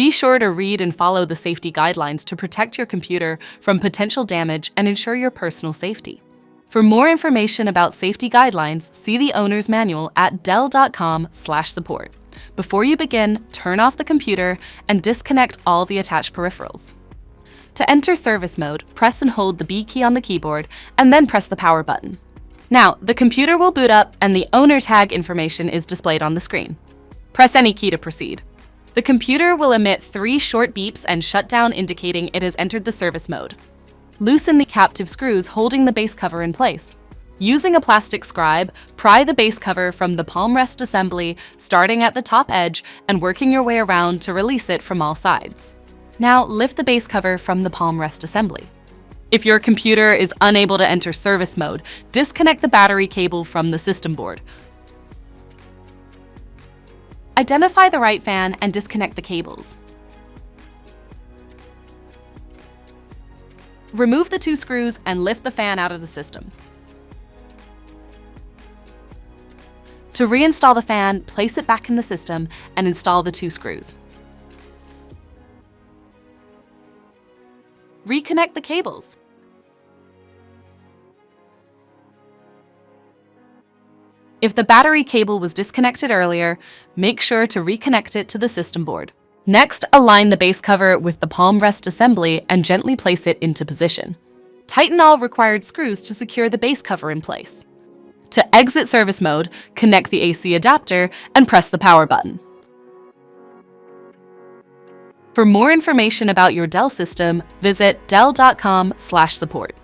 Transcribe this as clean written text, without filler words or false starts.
Be sure to read and follow the safety guidelines to protect your computer from potential damage and ensure your personal safety. For more information about safety guidelines, see the owner's manual at dell.com/support. Before you begin, turn off the computer and disconnect all the attached peripherals. To enter service mode, press and hold the B key on the keyboard and then press the power button. Now, the computer will boot up and the owner tag information is displayed on the screen. Press any key to proceed. The computer will emit 3 short beeps and shut down, indicating it has entered the service mode. Loosen the captive screws holding the base cover in place. Using a plastic scribe, pry the base cover from the palm rest assembly, starting at the top edge and working your way around to release it from all sides. Now lift the base cover from the palm rest assembly. If your computer is unable to enter service mode, disconnect the battery cable from the system board. Identify the right fan and disconnect the cables. Remove the 2 screws and lift the fan out of the system. To reinstall the fan, place it back in the system and install the 2 screws. Reconnect the cables. If the battery cable was disconnected earlier, make sure to reconnect it to the system board. Next, align the base cover with the palm rest assembly and gently place it into position. Tighten all required screws to secure the base cover in place. To exit service mode, connect the AC adapter and press the power button. For more information about your Dell system, visit dell.com/support.